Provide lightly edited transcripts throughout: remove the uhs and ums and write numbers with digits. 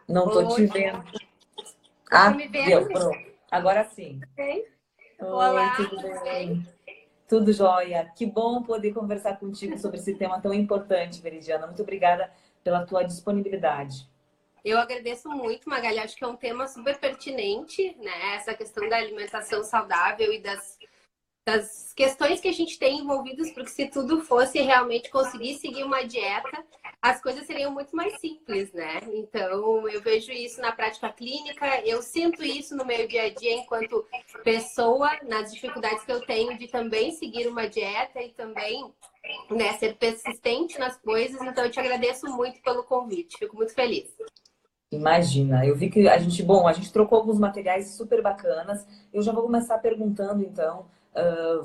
Não tô te Oi, vendo. não tá Ah, me deu, vendo? pronto. Agora sim. Sim. Oi, Olá, tudo tudo bem? bem? Tudo jóia. Que bom poder conversar contigo sobre esse tema tão importante, Veridiana. Muito obrigada pela tua disponibilidade. Eu agradeço muito, Magali. Acho que é um tema super pertinente, né? Essa questão da alimentação saudável e das questões que a gente tem envolvidas, porque se tudo fosse realmente conseguir seguir uma dieta, as coisas seriam muito mais simples, né? Então, eu vejo isso na prática clínica, eu sinto isso no meu dia a dia enquanto pessoa, nas dificuldades que eu tenho de também seguir uma dieta e também, né, ser persistente nas coisas. Então, eu te agradeço muito pelo convite, fico muito feliz. Imagina, eu vi que a gente trocou alguns materiais super bacanas. Eu já vou começar perguntando, então,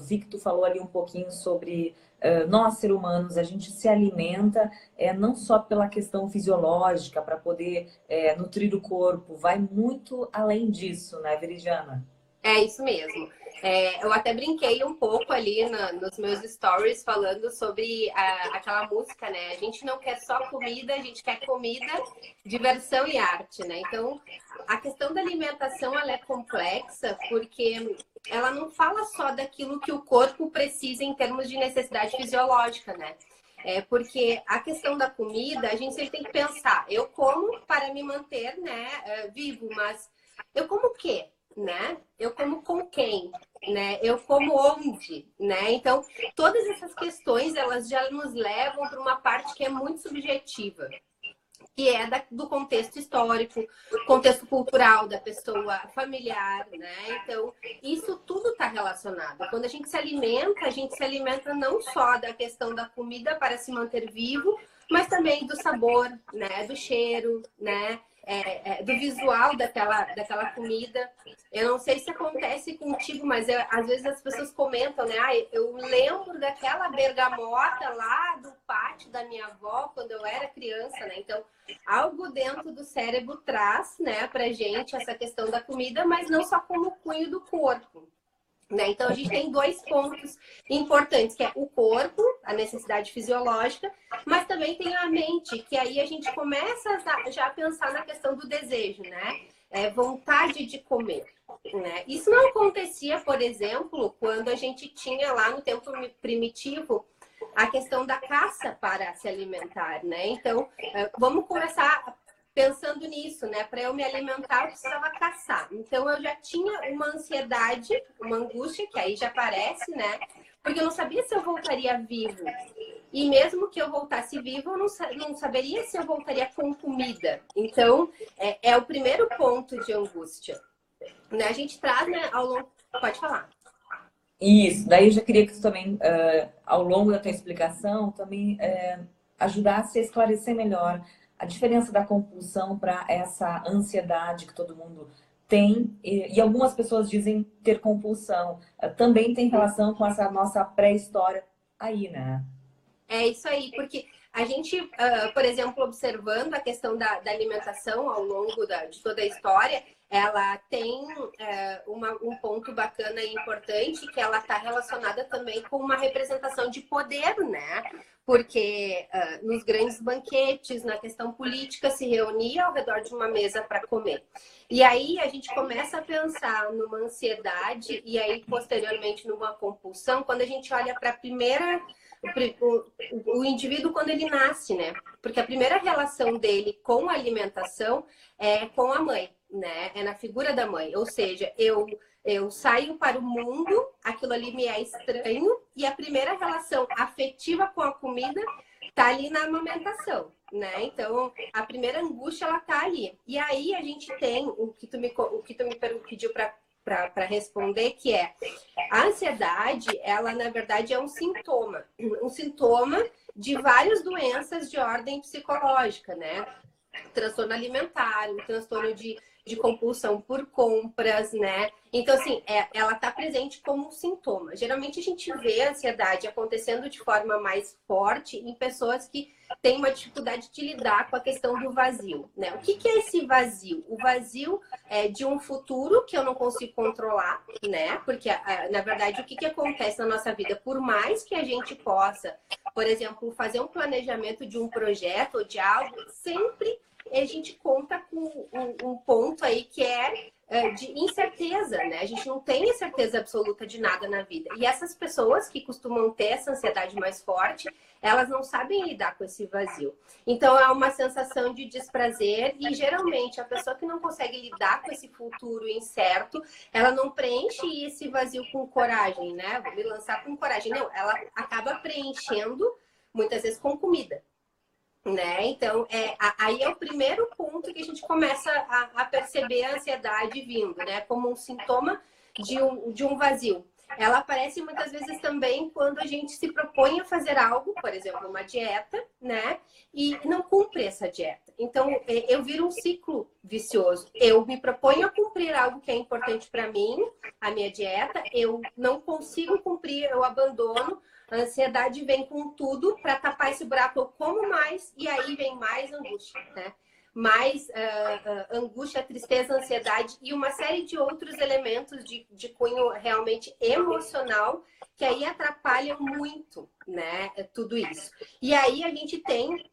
vi que tu falou ali um pouquinho sobre nós, seres humanos, a gente se alimenta não só pela questão fisiológica, para poder nutrir o corpo, vai muito além disso, né, Veridiana? É isso mesmo. Eu até brinquei um pouco ali nos meus stories falando sobre aquela música, né? A gente não quer só comida, a gente quer comida, diversão e arte, né? Então, a questão da alimentação ela é complexa porque ela não fala só daquilo que o corpo precisa em termos de necessidade fisiológica, né? Porque a questão da comida, a gente sempre tem que pensar, eu como para me manter, né, vivo, mas eu como o quê? Né? Eu como com quem, né? Eu como onde, né? Então, todas essas questões, elas já nos levam para uma parte que é muito subjetiva, que é do contexto histórico, contexto cultural da pessoa, familiar, né? Então, isso tudo está relacionado. Quando a gente se alimenta não só da questão da comida para se manter vivo, mas também do sabor, né? Do cheiro, né? Do visual daquela comida. Eu não sei se acontece contigo, mas às vezes as pessoas comentam, né? Ah, eu lembro daquela bergamota lá do pátio da minha avó quando eu era criança, né? Então, algo dentro do cérebro traz, né, pra gente essa questão da comida, mas não só como cunho do corpo. Né? Então, a gente tem dois pontos importantes, que é o corpo, a necessidade fisiológica, mas também tem a mente, que aí a gente começa já a pensar na questão do desejo, né? Vontade de comer. Né? Isso não acontecia, por exemplo, quando a gente tinha lá no tempo primitivo a questão da caça para se alimentar, né? Então, vamos começar pensando nisso, né? Para eu me alimentar, eu precisava caçar. Então, eu já tinha uma ansiedade, uma angústia, que aí já aparece, né? Porque eu não sabia se eu voltaria vivo. E mesmo que eu voltasse vivo, eu não saberia se eu voltaria com comida. Então, é o primeiro ponto de angústia. Né? A gente traz, né, ao longo... Pode falar. Isso, daí eu já queria que tu também, ao longo da tua explicação, também ajudasse a esclarecer melhor a diferença da compulsão para essa ansiedade que todo mundo tem, e algumas pessoas dizem ter compulsão. Também tem relação com essa nossa pré-história aí, né? É isso aí, porque a gente, por exemplo, observando a questão da alimentação ao longo de toda a história, ela tem um ponto bacana e importante que ela está relacionada também com uma representação de poder, né? Porque nos grandes banquetes, na questão política, se reunia ao redor de uma mesa para comer. E aí a gente começa a pensar numa ansiedade e aí posteriormente numa compulsão, quando a gente olha para a primeira o indivíduo quando ele nasce, né? Porque a primeira relação dele com a alimentação é com a mãe, né? É na figura da mãe. Ou seja, eu saio para o mundo, aquilo ali me é estranho, e a primeira relação afetiva com a comida tá ali na amamentação, né? Então, a primeira angústia, ela tá ali. E aí a gente tem o que tu me pediu para responder, que é a ansiedade, ela na verdade é um sintoma de várias doenças de ordem psicológica, né? Transtorno alimentar, um transtorno de compulsão por compras, né? Então, assim, ela está presente como um sintoma. Geralmente a gente vê a ansiedade acontecendo de forma mais forte em pessoas que têm uma dificuldade de lidar com a questão do vazio, né? O que é esse vazio? O vazio é de um futuro que eu não consigo controlar, né? Porque, na verdade, o que acontece na nossa vida? Por mais que a gente possa, por exemplo, fazer um planejamento de um projeto ou de algo, sempre a gente conta com um ponto aí que é de incerteza, né? A gente não tem a certeza absoluta de nada na vida. E essas pessoas que costumam ter essa ansiedade mais forte, elas não sabem lidar com esse vazio. Então, é uma sensação de desprazer e, geralmente, a pessoa que não consegue lidar com esse futuro incerto, ela não preenche esse vazio com coragem, né? Vou me lançar com coragem. Não, ela acaba preenchendo, muitas vezes, com comida. Né? Então, aí é o primeiro ponto que a gente começa a perceber a ansiedade vindo, né? Como um sintoma de um vazio. Ela aparece muitas vezes também quando a gente se propõe a fazer algo, por exemplo, uma dieta, né? E não cumpre essa dieta. Então, eu viro um ciclo vicioso. Eu me proponho a cumprir algo que é importante para mim, a minha dieta, eu não consigo cumprir, eu abandono. A ansiedade vem com tudo para tapar esse buraco, eu como mais e aí vem mais angústia, né? Mais angústia, tristeza, ansiedade e uma série de outros elementos de cunho realmente emocional que aí atrapalham muito, né? Tudo isso. E aí a gente tem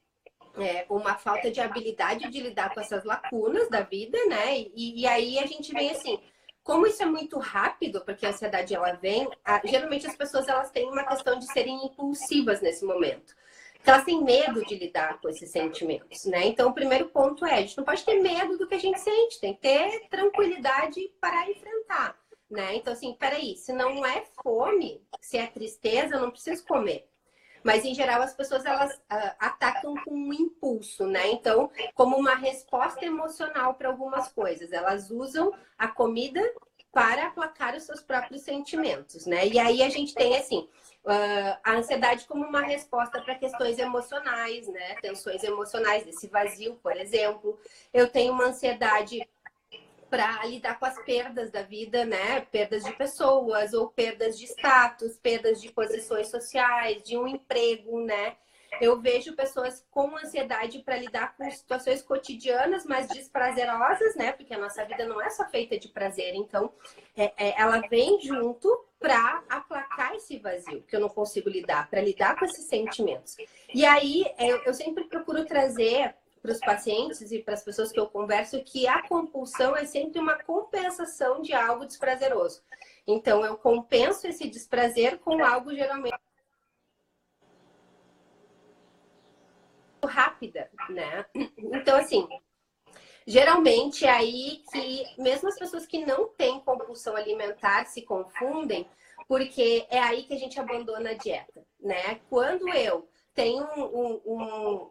uma falta de habilidade de lidar com essas lacunas da vida, né? E aí a gente vem assim. Como isso é muito rápido, porque a ansiedade ela vem, geralmente as pessoas elas têm uma questão de serem impulsivas nesse momento. Porque elas têm medo de lidar com esses sentimentos, né? Então, o primeiro ponto é, a gente não pode ter medo do que a gente sente, tem que ter tranquilidade para enfrentar, né? Então, assim, peraí, se não é fome, se é tristeza, eu não preciso comer. Mas, em geral, as pessoas, elas atacam com um impulso, né? Então, como uma resposta emocional para algumas coisas. Elas usam a comida para aplacar os seus próprios sentimentos, né? E aí a gente tem, assim, a ansiedade como uma resposta para questões emocionais, né? Tensões emocionais, desse vazio, por exemplo. Eu tenho uma ansiedade para lidar com as perdas da vida, né? Perdas de pessoas, ou perdas de status, perdas de posições sociais, de um emprego, né? Eu vejo pessoas com ansiedade para lidar com situações cotidianas, mas desprazerosas, né? Porque a nossa vida não é só feita de prazer. Então, ela vem junto para aplacar esse vazio que eu não consigo lidar, para lidar com esses sentimentos. E aí, eu sempre procuro trazer para os pacientes e para as pessoas que eu converso que a compulsão é sempre uma compensação de algo desprazeroso. Então, eu compenso esse desprazer com algo geralmente rápida, né? Então, assim, geralmente é aí que mesmo as pessoas que não têm compulsão alimentar se confundem, porque é aí que a gente abandona a dieta, né? Quando eu tenho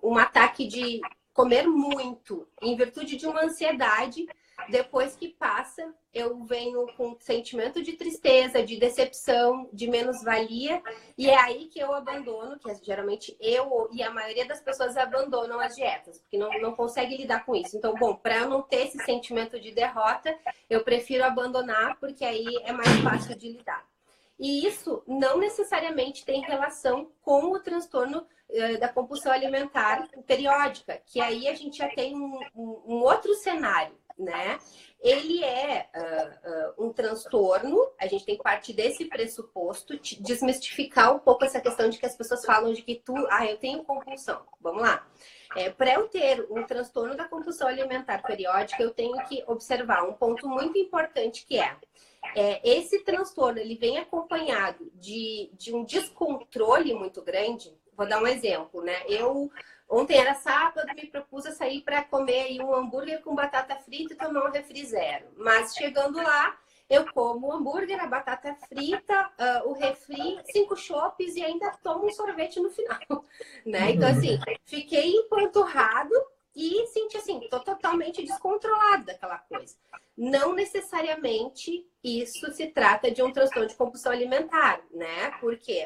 um ataque de comer muito, em virtude de uma ansiedade, depois que passa, eu venho com sentimento de tristeza, de decepção, de menos-valia, e é aí que eu abandono, que geralmente eu e a maioria das pessoas abandonam as dietas, porque não consegue lidar com isso. Então, bom, para eu não ter esse sentimento de derrota, eu prefiro abandonar, porque aí é mais fácil de lidar. E isso não necessariamente tem relação com o transtorno da compulsão alimentar periódica, que aí a gente já tem um outro cenário, né? Ele é um transtorno, a gente tem que partir desse pressuposto, desmistificar um pouco essa questão de que as pessoas falam de que eu tenho compulsão. Vamos lá. Para eu ter um transtorno da compulsão alimentar periódica, eu tenho que observar um ponto muito importante que esse transtorno ele vem acompanhado de um descontrole muito grande. Vou dar um exemplo, né? Ontem era sábado, me propus a sair para comer aí um hambúrguer com batata frita e tomar um refri zero. Mas chegando lá, eu como o hambúrguer, a batata frita, o refri, 5 chopes e ainda tomo um sorvete no final, né? Então, assim, fiquei empanturrado e senti assim, tô totalmente descontrolada daquela coisa. Não necessariamente isso se trata de um transtorno de compulsão alimentar, né? Por quê?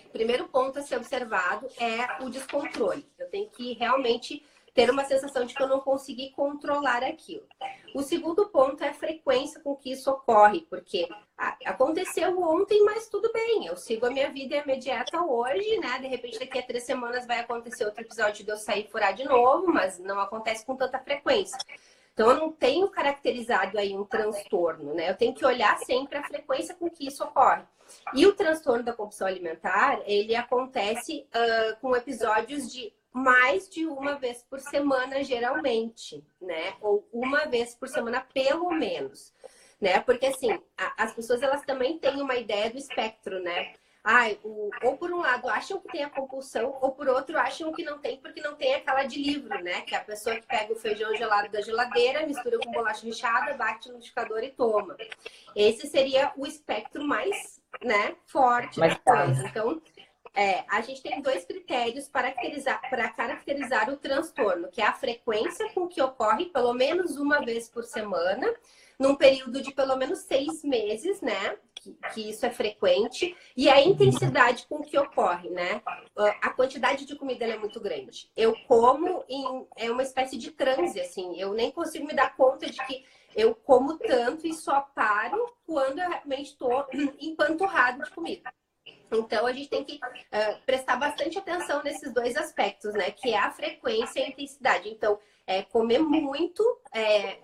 O primeiro ponto a ser observado é o descontrole. Eu tenho que realmente ter uma sensação de que eu não consegui controlar aquilo. O segundo ponto é a frequência com que isso ocorre, porque aconteceu ontem, mas tudo bem, eu sigo a minha vida e a minha dieta hoje, né? De repente, daqui a 3 semanas vai acontecer outro episódio de eu sair e furar de novo, mas não acontece com tanta frequência. Então, eu não tenho caracterizado aí um transtorno, né? Eu tenho que olhar sempre a frequência com que isso ocorre. E o transtorno da compulsão alimentar, ele acontece com episódios de mais de uma vez por semana, geralmente, né? Ou uma vez por semana, pelo menos, né? Porque, assim, as pessoas, elas também têm uma ideia do espectro, né? Ou por um lado acham que tem a compulsão, ou por outro acham que não tem, porque não tem aquela de livro, né? Que é a pessoa que pega o feijão gelado da geladeira, mistura com bolacha recheada, bate no liquidificador e toma. Esse seria o espectro mais, né, forte da coisa. Então, a gente tem dois critérios para caracterizar o transtorno, que é a frequência com que ocorre pelo menos uma vez por semana, num período de pelo menos 6 meses, né? Que isso é frequente, e a intensidade com que ocorre, né? A quantidade de comida é muito grande. Eu como é uma espécie de transe, assim, eu nem consigo me dar conta de que eu como tanto e só paro quando eu realmente estou empanturrado de comida. Então, a gente tem que prestar bastante atenção nesses dois aspectos, né? Que é a frequência e a intensidade. Então, comer muito,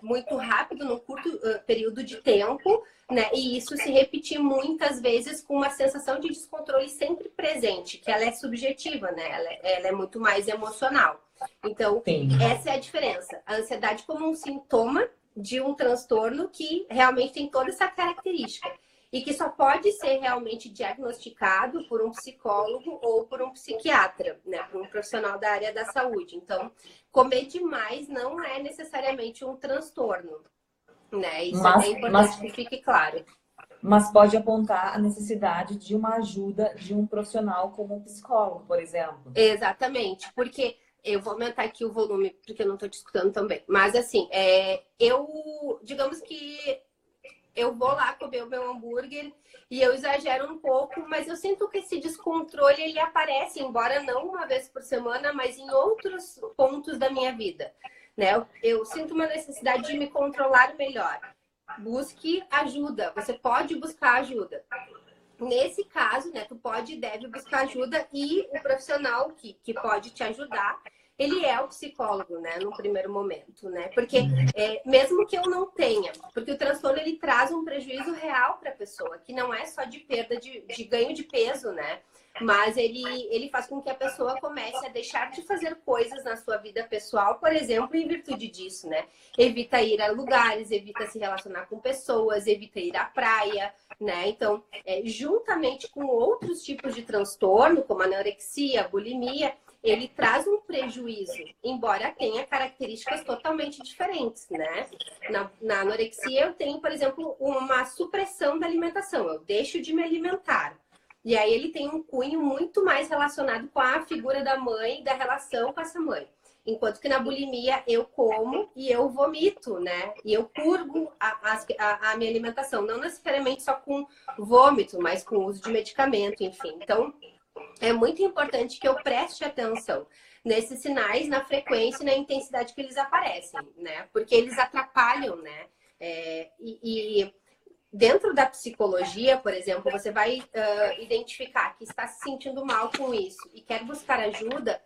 muito rápido, num curto período de tempo, né? E isso se repetir muitas vezes com uma sensação de descontrole sempre presente, que ela é subjetiva, né? Ela é muito mais emocional. Então, Sim. Essa é a diferença. A ansiedade como um sintoma de um transtorno que realmente tem toda essa característica. E que só pode ser realmente diagnosticado por um psicólogo ou por um psiquiatra, né? Por um profissional da área da saúde. Então, comer demais não é necessariamente um transtorno, né? Isso é importante que fique claro. Mas pode apontar a necessidade de uma ajuda de um profissional como um psicólogo, por exemplo. Exatamente, porque eu vou aumentar aqui o volume, porque eu não estou te escutando também. Mas assim, digamos que eu vou lá comer o meu hambúrguer e eu exagero um pouco, mas eu sinto que esse descontrole ele aparece, embora não uma vez por semana, mas em outros pontos da minha vida, né? Eu sinto uma necessidade de me controlar melhor. Busque ajuda. Você pode buscar ajuda. Nesse caso, né, tu pode e deve buscar ajuda e o profissional que pode te ajudar, ele é o psicólogo, né, no primeiro momento, né? Porque mesmo que eu não tenha, porque o transtorno ele traz um prejuízo real para a pessoa, que não é só de perda de ganho de peso, né? Mas ele faz com que a pessoa comece a deixar de fazer coisas na sua vida pessoal, por exemplo, em virtude disso, né? Evita ir a lugares, evita se relacionar com pessoas, evita ir à praia, né? Então, juntamente com outros tipos de transtorno, como a anorexia, a bulimia, ele traz um prejuízo, embora tenha características totalmente diferentes, né? Na anorexia, eu tenho, por exemplo, uma supressão da alimentação. Eu deixo de me alimentar. E aí ele tem um cunho muito mais relacionado com a figura da mãe, da relação com essa mãe. Enquanto que na bulimia eu como e eu vomito, né? E eu purgo a minha alimentação. Não necessariamente só com vômito, mas com uso de medicamento, enfim. Então, é muito importante que eu preste atenção nesses sinais, na frequência e na intensidade que eles aparecem, né? Porque eles atrapalham, né? Dentro da psicologia, por exemplo, você vai identificar que está se sentindo mal com isso e quer buscar ajuda.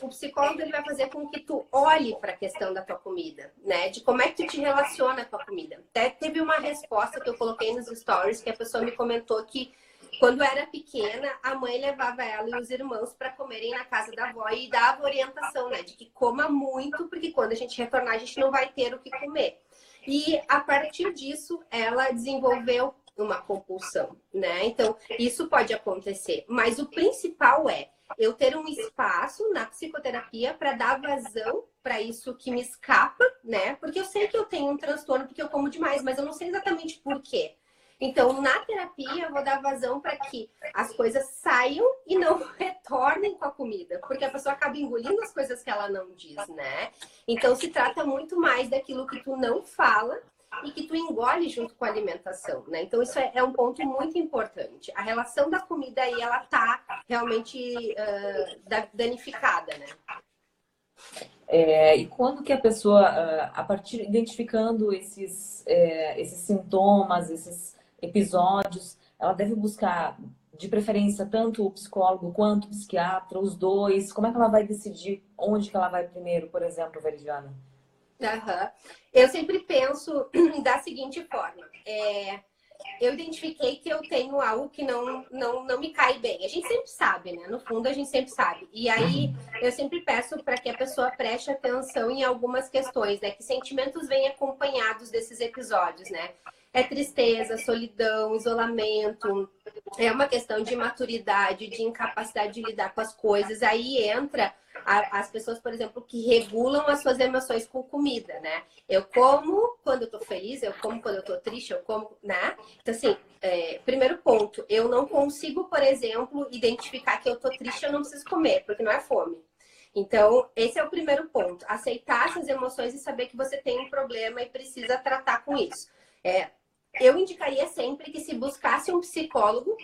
O psicólogo ele vai fazer com que tu olhe para a questão da tua comida, né? De como é que tu te relaciona com a comida. Até teve uma resposta que eu coloquei nos stories que a pessoa me comentou que quando era pequena, a mãe levava ela e os irmãos para comerem na casa da avó e dava orientação, né? De que coma muito, porque quando a gente retornar, a gente não vai ter o que comer. E a partir disso, ela desenvolveu uma compulsão, né? Então, isso pode acontecer. Mas o principal é eu ter um espaço na psicoterapia para dar vazão para isso que me escapa, né? Porque eu sei que eu tenho um transtorno porque eu como demais, mas eu não sei exatamente por quê. Então, na terapia, eu vou dar vazão para que as coisas saiam e não retornem com a comida, porque a pessoa acaba engolindo as coisas que ela não diz, né? Então, se trata muito mais daquilo que tu não fala e que tu engole junto com a alimentação, né? Então, isso é um ponto muito importante. A relação da comida aí, ela tá realmente danificada, né? E quando que a pessoa, a partir identificando esses sintomas, esses episódios, ela deve buscar, de preferência, tanto o psicólogo quanto o psiquiatra, os dois? Como é que ela vai decidir onde que ela vai primeiro, por exemplo, Veridiana? Eu sempre penso da seguinte forma. eu identifiquei que eu tenho algo que não me cai bem. A gente sempre sabe, né? No fundo, a gente sempre sabe. E aí, eu sempre peço para que a pessoa preste atenção em algumas questões, né? Que sentimentos vêm acompanhados desses episódios, né? É tristeza, solidão, isolamento, é uma questão de maturidade, de incapacidade de lidar com as coisas. Aí entra as pessoas, por exemplo, que regulam as suas emoções com comida, né? Eu como quando eu tô feliz, eu como quando eu tô triste, eu como, né? Então, assim, primeiro ponto, eu não consigo, por exemplo, identificar que eu tô triste e eu não preciso comer, porque não é fome. Então, esse é o primeiro ponto. Aceitar essas emoções e saber que você tem um problema e precisa tratar com isso. Eu indicaria sempre que se buscasse um psicólogo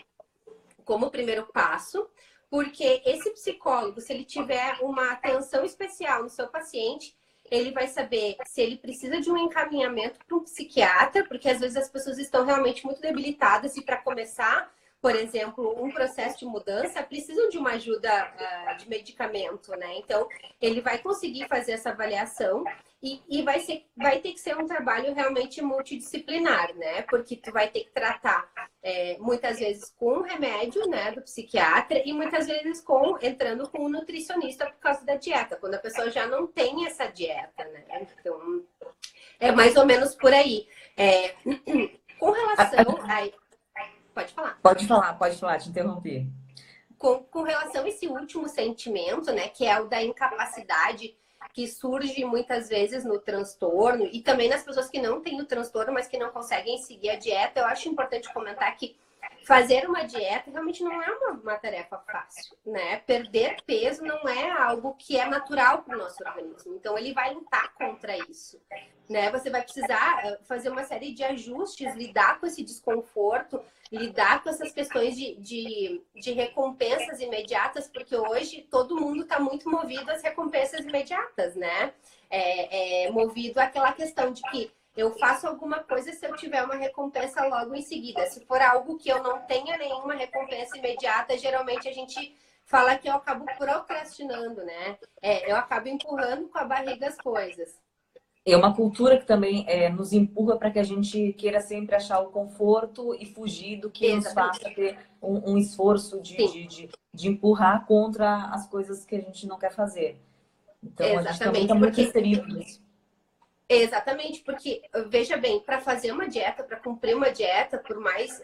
como primeiro passo, porque esse psicólogo, se ele tiver uma atenção especial no seu paciente, ele vai saber se ele precisa de um encaminhamento para um psiquiatra, porque às vezes as pessoas estão realmente muito debilitadas e para começar, por exemplo, um processo de mudança, precisam de uma ajuda de medicamento, né? Então, ele vai conseguir fazer essa avaliação e vai ter que ser um trabalho realmente multidisciplinar, né? Porque tu vai ter que tratar muitas vezes com remédio, né, do psiquiatra e muitas vezes entrando com um nutricionista por causa da dieta, quando a pessoa já não tem essa dieta, né? Então, é mais ou menos por aí. Com relação Pode falar, te interrompi. Com relação a esse último sentimento, né, que é o da incapacidade que surge muitas vezes no transtorno e também nas pessoas que não têm o transtorno, mas que não conseguem seguir a dieta, eu acho importante comentar que fazer uma dieta realmente não é uma tarefa fácil, né? Perder peso não é algo que é natural para o nosso organismo. Então, ele vai lutar contra isso, né? Você vai precisar fazer uma série de ajustes, lidar com esse desconforto, lidar com essas questões de recompensas imediatas, porque hoje todo mundo está muito movido às recompensas imediatas, né? Movido àquela questão de que eu faço alguma coisa se eu tiver uma recompensa logo em seguida. Se for algo que eu não tenha nenhuma recompensa imediata, geralmente a gente fala que eu acabo procrastinando, né? Eu acabo empurrando com a barriga as coisas. É uma cultura que também nos empurra para que a gente queira sempre achar o conforto e fugir do que nos faça ter um esforço de empurrar contra as coisas que a gente não quer fazer. Então, a gente também está muito inserido nisso. Exatamente, porque, veja bem, para fazer uma dieta, para cumprir uma dieta, por mais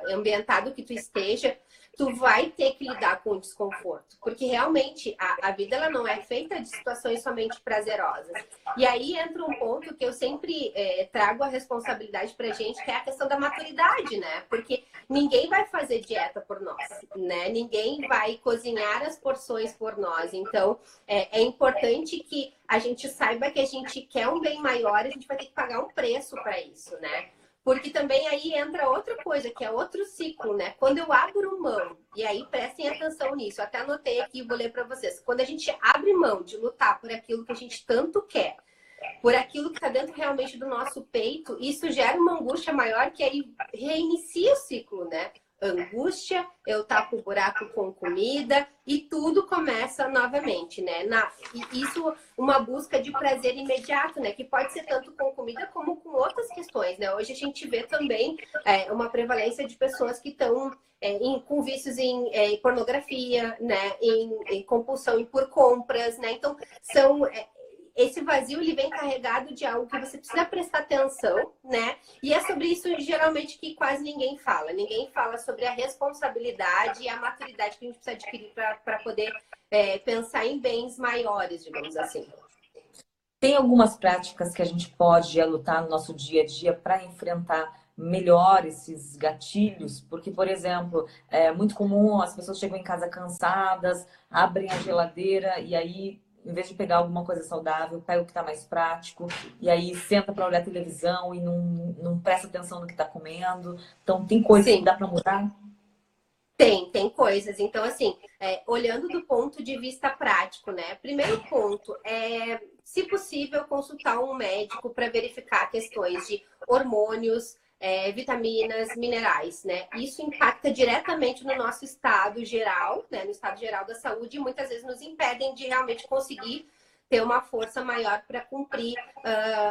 ambientado que tu esteja, tu vai ter que lidar com o desconforto. Porque realmente a vida ela não é feita de situações somente prazerosas. E aí entra um ponto que eu sempre trago a responsabilidade pra gente, que é a questão da maturidade, né? Porque ninguém vai fazer dieta por nós, né? Ninguém vai cozinhar as porções por nós. Então, é importante que a gente saiba que a gente quer um bem maior, a gente vai ter que pagar um preço para isso, né? Porque também aí entra outra coisa, que é outro ciclo, né? Quando eu abro mão, e aí prestem atenção nisso, eu até anotei aqui e vou ler para vocês. Quando a gente abre mão de lutar por aquilo que a gente tanto quer, por aquilo que está dentro realmente do nosso peito, isso gera uma angústia maior que aí reinicia o ciclo, né? Angústia, eu tapo o buraco com comida e tudo começa novamente, né? Isso, uma busca de prazer imediato, né? Que pode ser tanto com comida como com outras questões, né? Hoje a gente vê também uma prevalência de pessoas que estão com vícios em pornografia, né? Em compulsão por compras, né? Então, esse vazio ele vem carregado de algo que você precisa prestar atenção, né? E é sobre isso geralmente que quase ninguém fala. Ninguém fala sobre a responsabilidade e a maturidade que a gente precisa adquirir para poder pensar em bens maiores, digamos assim. Tem algumas práticas que a gente pode adotar no nosso dia a dia para enfrentar melhor esses gatilhos? Porque, por exemplo, é muito comum as pessoas chegam em casa cansadas, abrem a geladeira e aí em vez de pegar alguma coisa saudável, pega o que está mais prático, e aí senta para olhar televisão e não presta atenção no que está comendo. Então, tem coisas que dá para mudar? Tem coisas. Então, assim, olhando do ponto de vista prático, né? Primeiro ponto é, se possível, consultar um médico para verificar questões de hormônios, vitaminas, minerais, né? Isso impacta diretamente no nosso estado geral, né? No estado geral da saúde, e muitas vezes nos impedem de realmente conseguir ter uma força maior para cumprir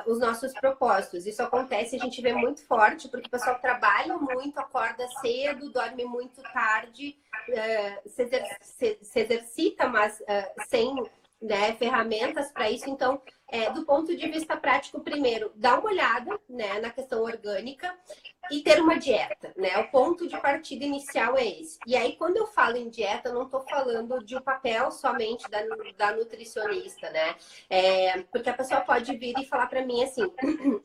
os nossos propósitos. Isso acontece, a gente vê muito forte, porque o pessoal trabalha muito, acorda cedo, dorme muito tarde, se exercita, mas sem, né, ferramentas para isso. Então, do ponto de vista prático, primeiro, dá uma olhada, né, na questão orgânica e ter uma dieta, né? O ponto de partida inicial é esse. E aí, quando eu falo em dieta, eu não estou falando de um papel somente da nutricionista, né? Porque a pessoa pode vir e falar para mim assim: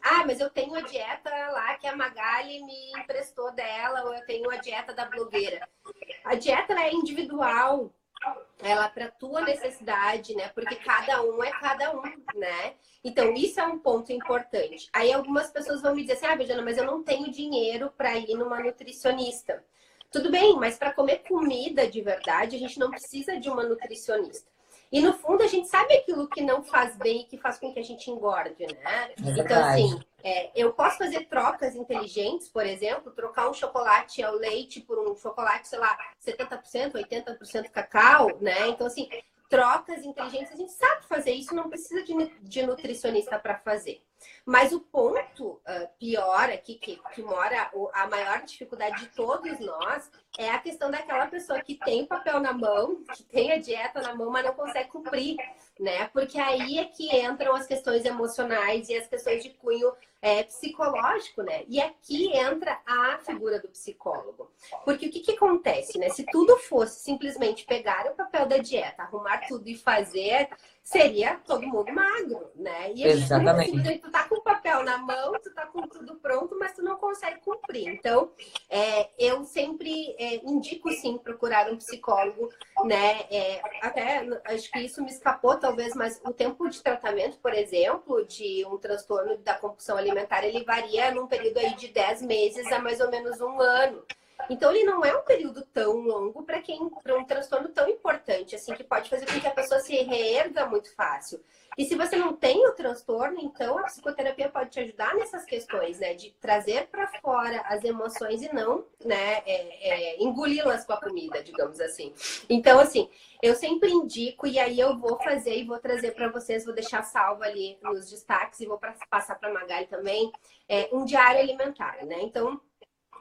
ah, mas eu tenho a dieta lá que a Magali me emprestou dela, ou eu tenho a dieta da blogueira. A dieta é individual, ela para tua necessidade, né? Porque cada um é cada um, né? Então, isso é um ponto importante. Aí algumas pessoas vão me dizer assim: ah, Virginia, mas eu não tenho dinheiro para ir numa nutricionista. Tudo bem, mas para comer comida de verdade, a gente não precisa de uma nutricionista. E no fundo, a gente sabe aquilo que não faz bem e que faz com que a gente engorde, né? Então, assim, eu posso fazer trocas inteligentes, por exemplo, trocar um chocolate ao leite por um chocolate, sei lá, 70%, 80% cacau, né? Então, assim, trocas inteligentes, a gente sabe fazer isso, não precisa de nutricionista para fazer. Mas o ponto pior aqui, que mora a maior dificuldade de todos nós, é a questão daquela pessoa que tem o papel na mão, que tem a dieta na mão, mas não consegue cumprir, né? Porque aí é que entram as questões emocionais e as questões de cunho psicológico, né? E aqui entra a figura do psicólogo. Porque o que acontece, né? Se tudo fosse simplesmente pegar o papel da dieta, arrumar tudo e fazer, seria todo mundo magro, né? E a gente simplesmente, tu tá com o papel na mão, tu tá com tudo pronto, mas tu não consegue cumprir. Então, eu sempre indico, sim, procurar um psicólogo, né? Até, acho que isso me escapou, talvez, mas o tempo de tratamento, por exemplo, de um transtorno da compulsão alimentar, ele varia num período aí de 10 meses a mais ou menos um ano. Então, ele não é um período tão longo para um transtorno tão importante, assim, que pode fazer com que a pessoa se reerga muito fácil. E se você não tem o transtorno, então a psicoterapia pode te ajudar nessas questões, né? De trazer para fora as emoções e não, né, engoli-las com a comida, digamos assim. Então, assim, eu sempre indico, e aí eu vou fazer e vou trazer para vocês, vou deixar salvo ali nos destaques e vou passar para a Magali também, um diário alimentar, né? Então,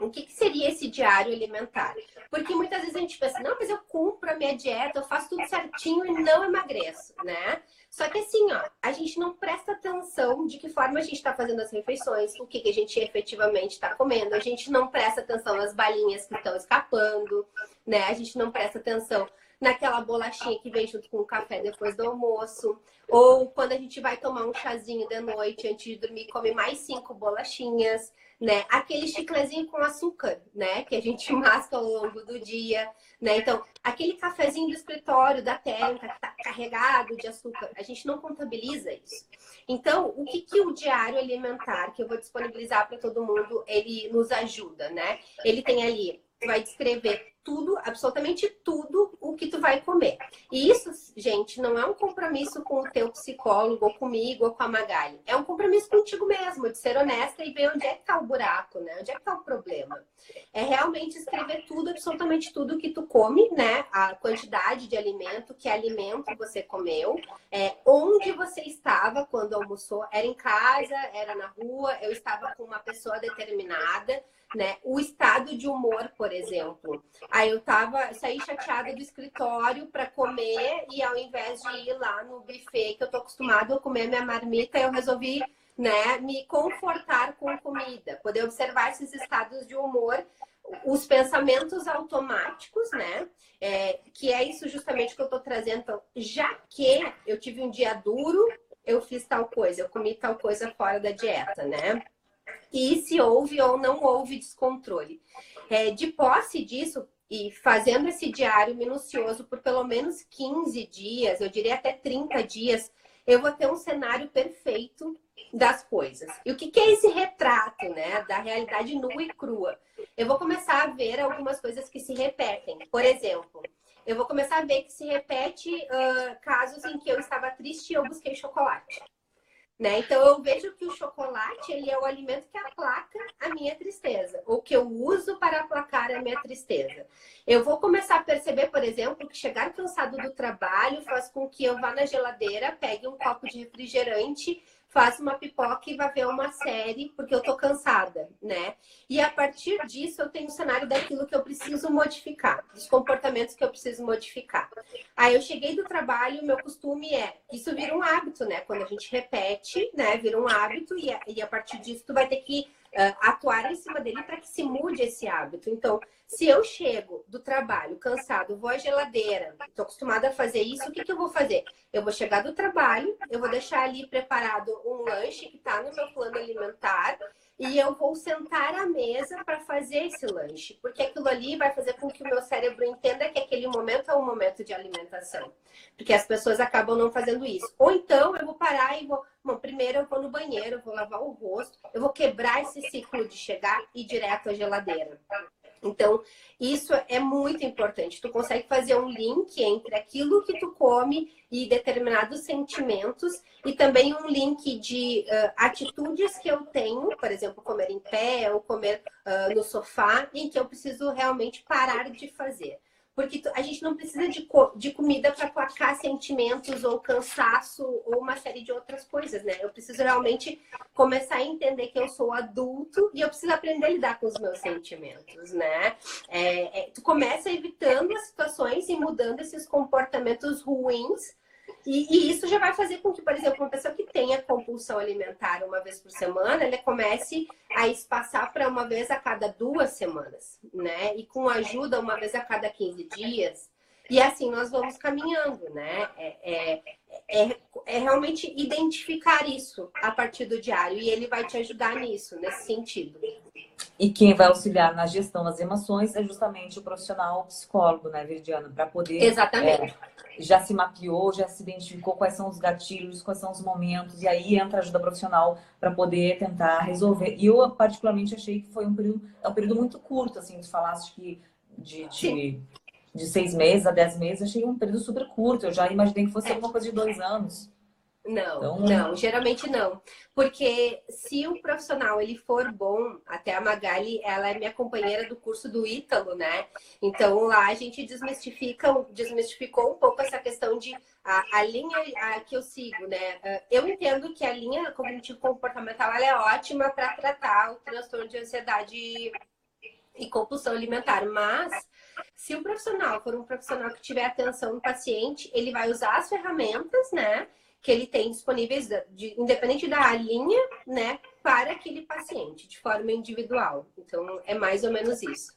o que seria esse diário alimentar? Porque muitas vezes a gente pensa, não, mas eu cumpro a minha dieta, eu faço tudo certinho e não emagreço, né? Só que assim, ó, a gente não presta atenção de que forma a gente está fazendo as refeições, o que a gente efetivamente está comendo, a gente não presta atenção nas balinhas que estão escapando, né? A gente não presta atenção naquela bolachinha que vem junto com o café depois do almoço, ou quando a gente vai tomar um chazinho de noite antes de dormir, come mais 5 bolachinhas, né? Aquele chiclezinho com açúcar, né? Que a gente masca ao longo do dia, né? Então, aquele cafezinho do escritório, da técnica, que tá carregado de açúcar, a gente não contabiliza isso. Então, o que o diário alimentar, que eu vou disponibilizar para todo mundo, ele nos ajuda, né? Ele tem ali, vai descrever tudo, absolutamente tudo o que tu vai comer. E isso, gente, não é um compromisso com o teu psicólogo, ou comigo, ou com a Magali. É um compromisso contigo mesmo, de ser honesta e ver onde é que tá o buraco, né? Onde é que tá o problema. É realmente escrever tudo, absolutamente tudo que tu come, né? A quantidade de alimento, que alimento você comeu, onde você estava quando almoçou. Era em casa, era na rua, eu estava com uma pessoa determinada, né? O estado de humor, por exemplo. Aí eu saí chateada do escritório para comer e ao invés de ir lá no buffet que eu tô acostumada a comer minha marmita, eu resolvi, né, me confortar com comida, poder observar esses estados de humor, os pensamentos automáticos, né? Que é isso justamente que eu tô trazendo. Então, já que eu tive um dia duro, eu fiz tal coisa, eu comi tal coisa fora da dieta, né? E se houve ou não houve descontrole. De posse disso, e fazendo esse diário minucioso por pelo menos 15 dias, eu diria até 30 dias, eu vou ter um cenário perfeito das coisas. E o que é esse retrato, né, da realidade nua e crua? Eu vou começar a ver algumas coisas que se repetem. Por exemplo, eu vou começar a ver que se repete casos em que eu estava triste e eu busquei chocolate. Né? Então eu vejo que o chocolate ele é o alimento que aplaca a minha tristeza, ou que eu uso para aplacar a minha tristeza. Eu vou começar a perceber, por exemplo, que chegar cansado do trabalho faz com que eu vá na geladeira, pegue um copo de refrigerante, faça uma pipoca e vá ver uma série, porque eu tô cansada, né? E a partir disso eu tenho um cenário daquilo que eu preciso modificar, dos comportamentos que eu preciso modificar. Aí eu cheguei do trabalho, meu costume é, isso vira um hábito, né? Quando a gente repete, né? Vira um hábito e a partir disso tu vai ter que atuar em cima dele para que se mude esse hábito. Então, se eu chego do trabalho cansado, vou à geladeira, estou acostumada a fazer isso, o que eu vou fazer? Eu vou chegar do trabalho, eu vou deixar ali preparado um lanche que está no meu plano alimentar e eu vou sentar à mesa para fazer esse lanche, porque aquilo ali vai fazer com que o meu cérebro entenda que aquele momento é um momento de alimentação, porque as pessoas acabam não fazendo isso. Ou então eu vou parar e vou, bom, primeiro eu vou no banheiro, eu vou lavar o rosto, eu vou quebrar esse ciclo de chegar e ir direto à geladeira. Então, isso é muito importante. Tu consegue fazer um link entre aquilo que tu come e determinados sentimentos e também um link de atitudes que eu tenho, por exemplo, comer em pé ou comer no sofá, em que eu preciso realmente parar de fazer. Porque a gente não precisa de comida para aplacar sentimentos ou cansaço ou uma série de outras coisas, né? Eu preciso realmente começar a entender que eu sou adulto e eu preciso aprender a lidar com os meus sentimentos, né? Tu começa evitando as situações e mudando esses comportamentos ruins. E isso já vai fazer com que, por exemplo, uma pessoa que tenha compulsão alimentar uma vez por semana, ele comece a espaçar para uma vez a cada 2 semanas, né? E com ajuda uma vez a cada 15 dias. E assim nós vamos caminhando, né? É realmente identificar isso a partir do diário. E ele vai te ajudar nisso, nesse sentido. E quem vai auxiliar na gestão das emoções é justamente o profissional psicólogo, né, Veridiana? Para poder Exatamente. já se mapeou, já se identificou quais são os gatilhos, quais são os momentos, e aí entra a ajuda profissional para poder tentar resolver. E eu, particularmente, achei que foi é um período muito curto, assim, tu falaste que de 6 meses a 10 meses, achei um período super curto. Eu já imaginei que fosse alguma coisa de 2 anos. Não, Então, não, geralmente não. Porque se o profissional ele for bom, até a Magali, ela é minha companheira do curso do Ítalo, né? Então lá a gente desmistificou um pouco essa questão de a linha que eu sigo, né? Eu entendo que a linha cognitivo-comportamental ela é ótima para tratar o transtorno de ansiedade e compulsão alimentar, mas se o profissional for um profissional que tiver atenção no paciente, ele vai usar as ferramentas, né, que ele tem disponíveis, independente da linha, né, para aquele paciente, de forma individual. Então, é mais ou menos isso.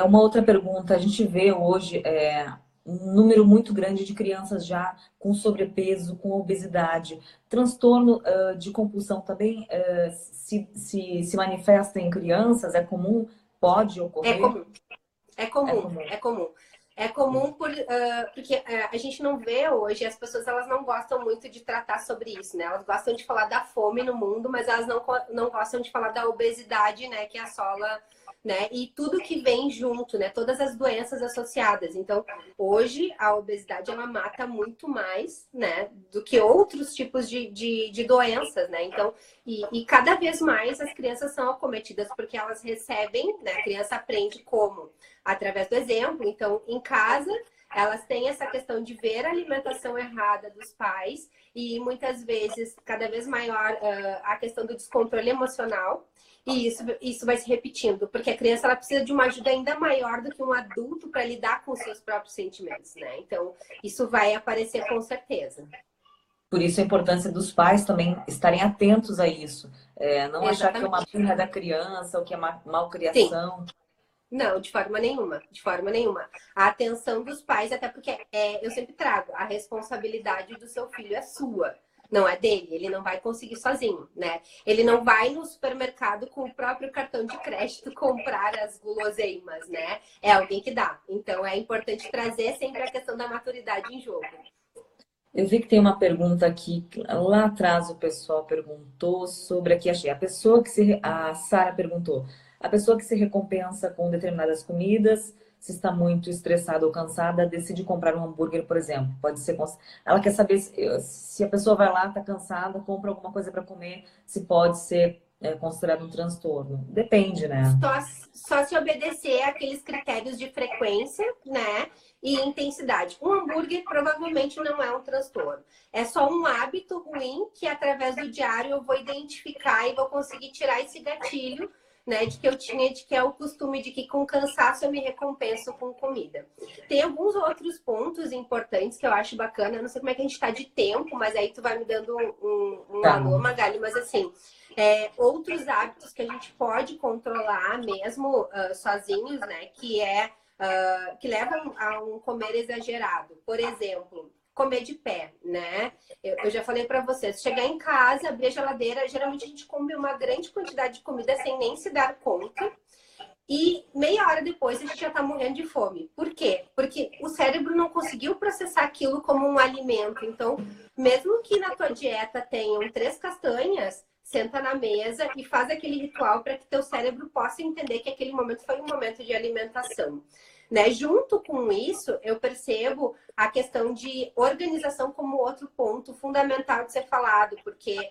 Uma outra pergunta, a gente vê hoje um número muito grande de crianças já com sobrepeso, com obesidade. Transtorno de compulsão também se manifesta em crianças? É comum? Pode ocorrer? É comum. É comum, é comum. É comum porque a gente não vê hoje, as pessoas elas não gostam muito de tratar sobre isso, né? Elas gostam de falar da fome no mundo, mas elas não gostam de falar da obesidade, né? Que assola, né? E tudo que vem junto, né? Todas as doenças associadas. Então, hoje, a obesidade, ela mata muito mais, né? Do que outros tipos de doenças, né? Então, e cada vez mais as crianças são acometidas porque elas recebem, né? A criança aprende como? Através do exemplo. Então, em casa, elas têm essa questão de ver a alimentação errada dos pais e muitas vezes, cada vez maior, a questão do descontrole emocional. E isso vai se repetindo, porque a criança ela precisa de uma ajuda ainda maior do que um adulto para lidar com os seus próprios sentimentos, né? Então, isso vai aparecer com certeza. Por isso a importância dos pais também estarem atentos a isso. Não achar que é uma Exatamente. birra da criança ou que é Sim. malcriação. Não, de forma nenhuma, de forma nenhuma. A atenção dos pais, até porque eu sempre trago, a responsabilidade do seu filho é sua, não é dele. Ele não vai conseguir sozinho, né? Ele não vai no supermercado com o próprio cartão de crédito comprar as guloseimas, né? É alguém que dá. Então é importante trazer sempre a questão da maturidade em jogo. Eu vi que tem uma pergunta aqui, lá atrás o pessoal perguntou sobre, aqui achei, a Sara perguntou, a pessoa que se recompensa com determinadas comidas se está muito estressada ou cansada, decide comprar um hambúrguer, por exemplo. Pode ser. Ela quer saber se a pessoa vai lá, está cansada, compra alguma coisa para comer, se pode ser considerado um transtorno. Depende, né? Só se obedecer àqueles critérios de frequência, né? E intensidade. Um hambúrguer provavelmente não é um transtorno. É só um hábito ruim que, através do diário, eu vou identificar e vou conseguir tirar esse gatilho, né? De que eu tinha, de que é o costume de que com cansaço eu me recompenso com comida. Tem alguns outros pontos importantes que eu acho bacana. Eu não sei como é que a gente tá de tempo, mas aí tu vai me dando um Tá. alô, Magali. Mas assim, outros hábitos que a gente pode controlar mesmo sozinhos, né? Que levam a um comer exagerado. Por exemplo, comer de pé, né? Eu já falei para vocês, chegar em casa, abrir a geladeira, geralmente a gente come uma grande quantidade de comida sem nem se dar conta. E meia hora depois a gente já tá morrendo de fome. Por quê? Porque o cérebro não conseguiu processar aquilo como um alimento. Então, mesmo que na tua dieta tenham 3 castanhas, senta na mesa e faz aquele ritual para que teu cérebro possa entender que aquele momento foi um momento de alimentação. Né? Junto com isso, eu percebo a questão de organização como outro ponto fundamental de ser falado, porque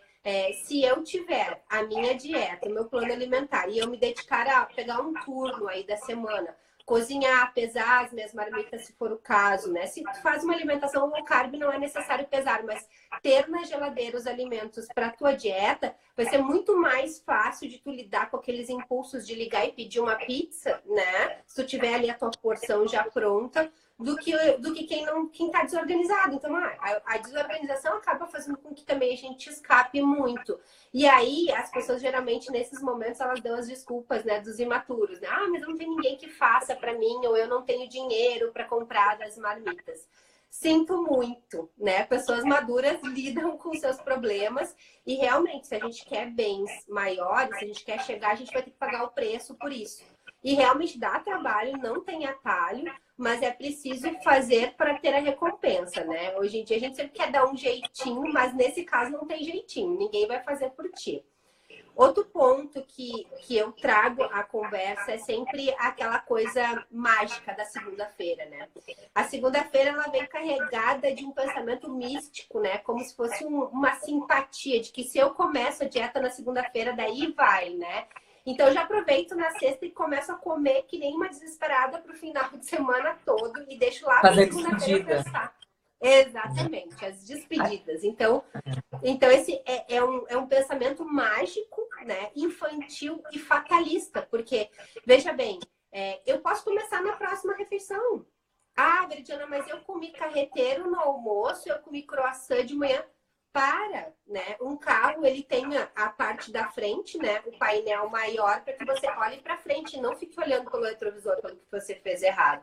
se eu tiver a minha dieta, o meu plano alimentar, e eu me dedicar a pegar um turno aí da semana, cozinhar, pesar as minhas marmitas, se for o caso, né? Se tu faz uma alimentação low carb, não é necessário pesar, mas ter na geladeira os alimentos para a tua dieta vai ser muito mais fácil de tu lidar com aqueles impulsos de ligar e pedir uma pizza, né? Se tu tiver ali a tua porção já pronta, do que quem tá desorganizado. Então, a desorganização acaba fazendo com que também a gente escape muito. E aí, as pessoas geralmente, nesses momentos, elas dão as desculpas, né, dos imaturos, né? Ah, mas não tem ninguém que faça para mim, ou eu não tenho dinheiro para comprar das marmitas. Sinto muito, né? Pessoas maduras lidam com seus problemas e realmente, se a gente quer bens maiores, se a gente quer chegar, a gente vai ter que pagar o preço por isso. E realmente dá trabalho, não tem atalho, mas é preciso fazer para ter a recompensa, né? Hoje em dia a gente sempre quer dar um jeitinho, mas nesse caso não tem jeitinho, ninguém vai fazer por ti. Outro ponto que eu trago à conversa é sempre aquela coisa mágica da segunda-feira, né? A segunda-feira ela vem carregada de um pensamento místico, né? Como se fosse uma simpatia de que se eu começo a dieta na segunda-feira, daí vai, né? Então, eu já aproveito na sexta e começo a comer que nem uma desesperada para o final de semana todo e deixo lá para segunda-feira pensar. Exatamente, as despedidas. Então esse é um pensamento mágico, né? Infantil e fatalista, porque, veja bem, eu posso começar na próxima refeição. Ah, Veridiana, mas eu comi carreteiro no almoço, eu comi croissant de manhã. Para, né? Um carro, ele tem a parte da frente, né? O painel maior para que você olhe para frente e não fique olhando pelo retrovisor pelo que você fez errado.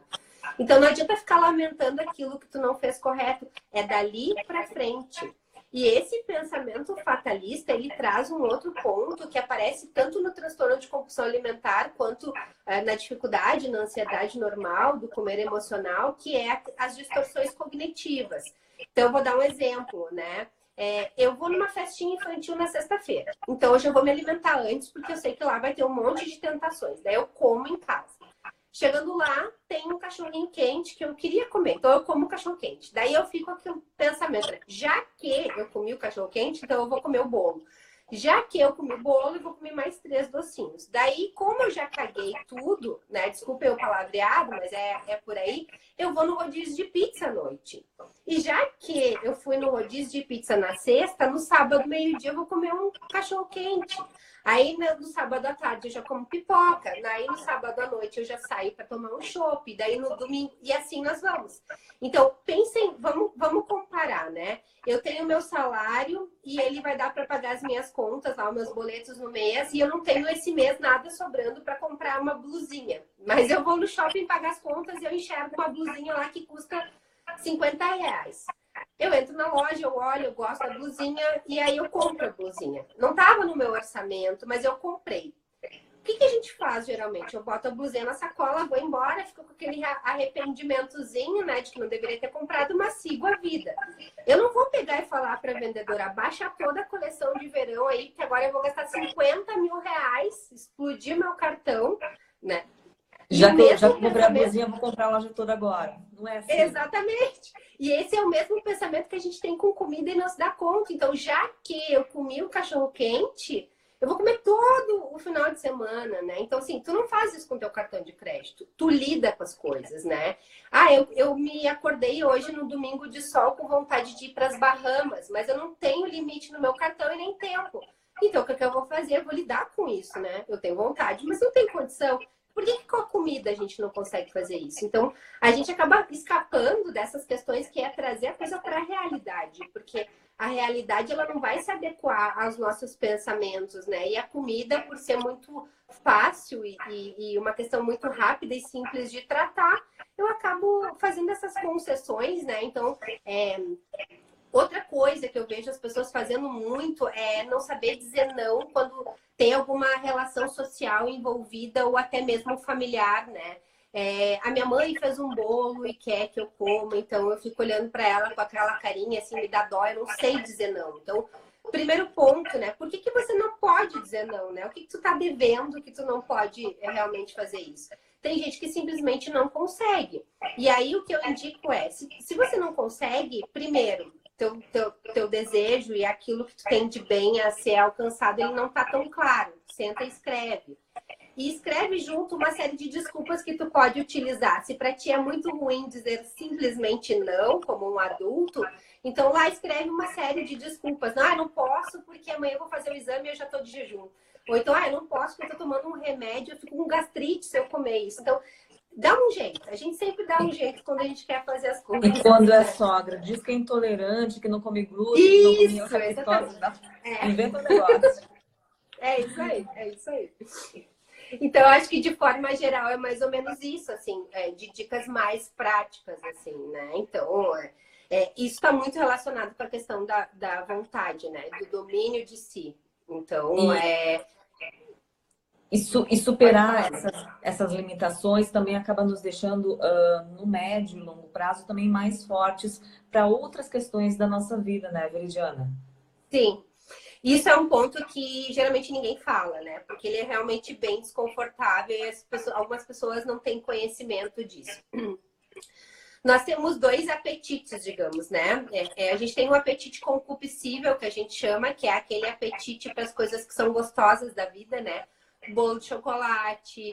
Então, não adianta ficar lamentando aquilo que tu não fez correto. É dali para frente. E esse pensamento fatalista, ele traz um outro ponto que aparece tanto no transtorno de compulsão alimentar quanto na dificuldade, na ansiedade normal, do comer emocional, que é as distorções cognitivas. Então, eu vou dar um exemplo, né? Eu vou numa festinha infantil na sexta-feira. Então, hoje eu vou me alimentar antes, porque eu sei que lá vai ter um monte de tentações. Daí eu como em casa. Chegando lá, tem um cachorrinho quente que eu queria comer. Então, eu como o cachorro quente. Daí eu fico com aquele pensamento, né? Já que eu comi o cachorro quente, então eu vou comer o bolo. Já que eu comi o bolo, eu vou comer mais 3 docinhos. Daí, como eu já caguei tudo, né? Desculpa o palavreado, mas é por aí. Eu vou no rodízio de pizza à noite. E já que eu fui no rodízio de pizza na sexta, no sábado, meio-dia, eu vou comer um cachorro quente. Aí, no sábado à tarde, eu já como pipoca. Daí, no sábado à noite, eu já saio para tomar um chopp. Daí, no domingo... E assim nós vamos. Então, pensem... Vamos comparar, né? Eu tenho meu salário e ele vai dar para pagar as minhas contas, lá, os meus boletos no mês. E eu não tenho esse mês nada sobrando para comprar uma blusinha. Mas eu vou no shopping pagar as contas e eu enxergo uma blusinha lá que custa R$50. Eu entro na loja, eu olho, eu gosto da blusinha e aí eu compro a blusinha. Não estava no meu orçamento, mas eu comprei. O que a gente faz geralmente? Eu boto a blusinha na sacola, vou embora, fico com aquele arrependimentozinho, né, de que não deveria ter comprado, mas sigo a vida. Eu não vou pegar e falar para a vendedora, baixa toda a coleção de verão aí, que agora eu vou gastar R$50 mil, explodir meu cartão, né? E o Já mesmo que comprei a pensamento... blusinha, vou comprar a loja toda agora. Não é assim. Exatamente. E esse é o mesmo pensamento que a gente tem com comida e não se dá conta. Então, já que eu comi o cachorro-quente, eu vou comer todo o final de semana, né? Então, assim, tu não faz isso com teu cartão de crédito. Tu lida com as coisas, né? Ah, eu me acordei hoje no domingo de sol com vontade de ir para as Bahamas, mas eu não tenho limite no meu cartão e nem tempo. Então, o que eu vou fazer? Eu vou lidar com isso, né? Eu tenho vontade, mas não tenho condição. Por que com a comida a gente não consegue fazer isso? Então, a gente acaba escapando dessas questões que é trazer a coisa para a realidade, porque a realidade ela não vai se adequar aos nossos pensamentos, né? E a comida, por ser muito fácil e uma questão muito rápida e simples de tratar, eu acabo fazendo essas concessões, né? Então, outra coisa que eu vejo as pessoas fazendo muito é não saber dizer não quando tem alguma relação social envolvida ou até mesmo familiar, né? A minha mãe fez um bolo e quer que eu coma, então eu fico olhando para ela com aquela carinha assim, me dá dó, eu não sei dizer não. Então, primeiro ponto, né? Por que você não pode dizer não, né? O que tu tá devendo que tu não pode realmente fazer isso? Tem gente que simplesmente não consegue. E aí o que eu indico é, se você não consegue, primeiro, teu desejo e aquilo que tu tem de bem a ser alcançado, ele não tá tão claro. Senta e escreve. E escreve junto uma série de desculpas que tu pode utilizar. Se para ti é muito ruim dizer simplesmente não, como um adulto, então lá escreve uma série de desculpas. Ah, não posso porque amanhã eu vou fazer o exame e eu já estou de jejum. Ou então, eu não posso porque eu estou tomando um remédio, eu fico com gastrite se eu comer isso. Então, dá um jeito. A gente sempre dá um jeito quando a gente quer fazer as coisas. E quando é sogra, diz que é intolerante, que não come glúten, que não come Isso, lactose, exatamente. inventa um negócio. É isso aí, é isso aí. Então, eu acho que de forma geral é mais ou menos isso, assim, de dicas mais práticas, assim, né? Então, isso está muito relacionado com a questão da vontade, né? Do domínio de si. Então, E superar essas limitações também acaba nos deixando, no médio e longo prazo, também mais fortes para outras questões da nossa vida, né, Veridiana? Sim. Isso é um ponto que geralmente ninguém fala, né? Porque ele é realmente bem desconfortável e algumas pessoas não têm conhecimento disso. Nós temos dois apetites, digamos, né? A gente tem um apetite concupiscível, que a gente chama, que é aquele apetite para as coisas que são gostosas da vida, né? Bolo de chocolate,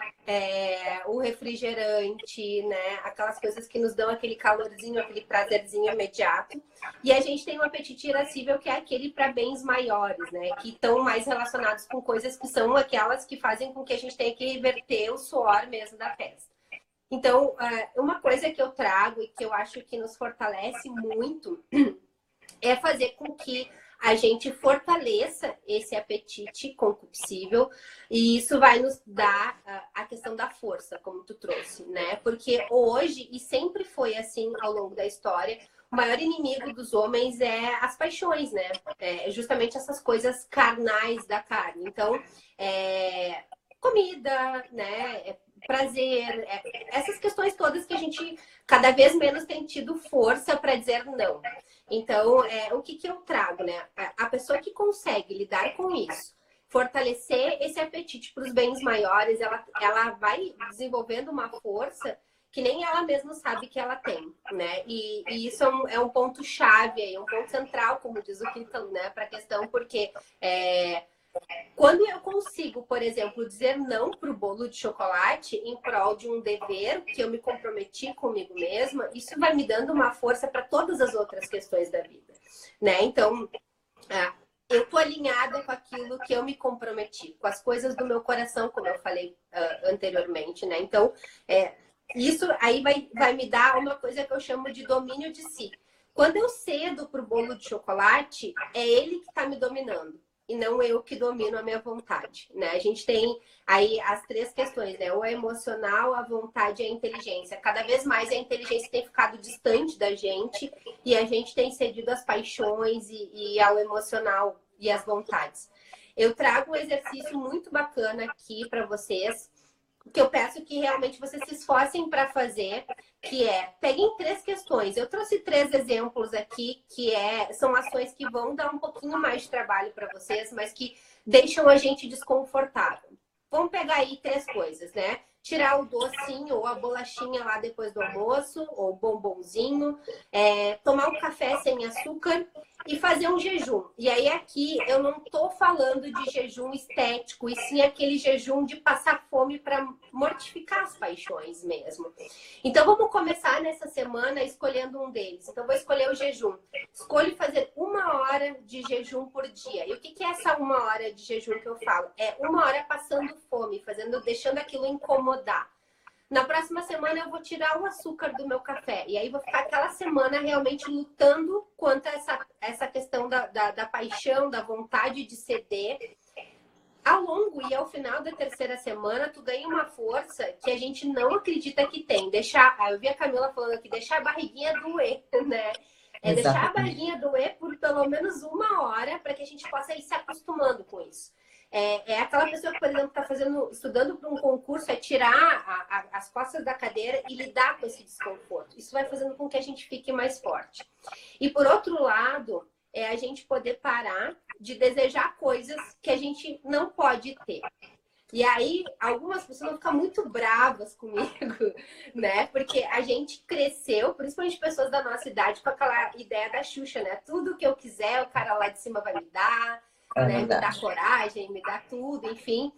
o refrigerante, né? Aquelas coisas que nos dão aquele calorzinho, aquele prazerzinho imediato. E a gente tem um apetite irascível, que é aquele para bens maiores, né? Que estão mais relacionados com coisas que são aquelas que fazem com que a gente tenha que reverter o suor mesmo da testa. Então, uma coisa que eu trago e que eu acho que nos fortalece muito é fazer com que a gente fortaleça esse apetite concupiscível, e isso vai nos dar a questão da força, como tu trouxe, né? Porque hoje, e sempre foi assim ao longo da história, o maior inimigo dos homens é as paixões, né? É justamente essas coisas carnais da carne. Então, comida, né? Prazer, essas questões todas que a gente cada vez menos tem tido força para dizer não. Então, o que eu trago, né? A pessoa que consegue lidar com isso, fortalecer esse apetite para os bens maiores, ela vai desenvolvendo uma força que nem ela mesma sabe que ela tem, né? E isso é um ponto-chave aí, um ponto central, como diz o Quintan, né? Para a questão, porque quando eu consigo, por exemplo, dizer não para o bolo de chocolate em prol de um dever que eu me comprometi comigo mesma, isso vai me dando uma força para todas as outras questões da vida, né? Então, eu tô alinhada com aquilo que eu me comprometi, com as coisas do meu coração, como eu falei anteriormente, né? Então, isso aí vai me dar uma coisa que eu chamo de domínio de si. Quando eu cedo para o bolo de chocolate, é ele que está me dominando e não eu que domino a minha vontade, né? A gente tem aí as três questões, né? O emocional, a vontade e a inteligência. Cada vez mais a inteligência tem ficado distante da gente e a gente tem cedido às paixões e ao emocional e às vontades. Eu trago um exercício muito bacana aqui para vocês, que eu peço que realmente vocês se esforcem para fazer, que peguem três questões. Eu trouxe 3 exemplos aqui, que são ações que vão dar um pouquinho mais de trabalho para vocês, mas que deixam a gente desconfortável. Vamos pegar aí 3 coisas, né? tirar o docinho ou a bolachinha lá depois do almoço, ou o bombonzinho, tomar um café sem açúcar e fazer um jejum. E aí aqui eu não tô falando de jejum estético, e sim aquele jejum de passar fome para mortificar as paixões mesmo. Então vamos começar nessa semana escolhendo um deles. Então vou escolher o jejum. Escolho fazer 1 hora de jejum por dia. E o que é essa 1 hora de jejum que eu falo? É 1 hora passando fome, deixando aquilo incomodar. Na próxima semana eu vou tirar o açúcar do meu café. E aí vou ficar aquela semana realmente lutando contra essa questão da paixão, da vontade de ceder. Ao longo e ao final da terceira semana, tu ganha uma força que a gente não acredita que tem. Eu vi a Camila falando aqui, deixar a barriguinha doer, né? Deixar a barriguinha doer por pelo menos 1 hora para que a gente possa ir se acostumando com isso. Aquela pessoa que, por exemplo, está estudando para um concurso, tirar as costas da cadeira e lidar com esse desconforto. Isso vai fazendo com que a gente fique mais forte. E por outro lado, a gente poder parar de desejar coisas que a gente não pode ter. E aí, algumas pessoas vão ficar muito bravas comigo, né? Porque a gente cresceu, principalmente pessoas da nossa idade, com aquela ideia da Xuxa, né? Tudo que eu quiser, o cara lá de cima vai me dar, né? Me dá coragem, me dá tudo, enfim.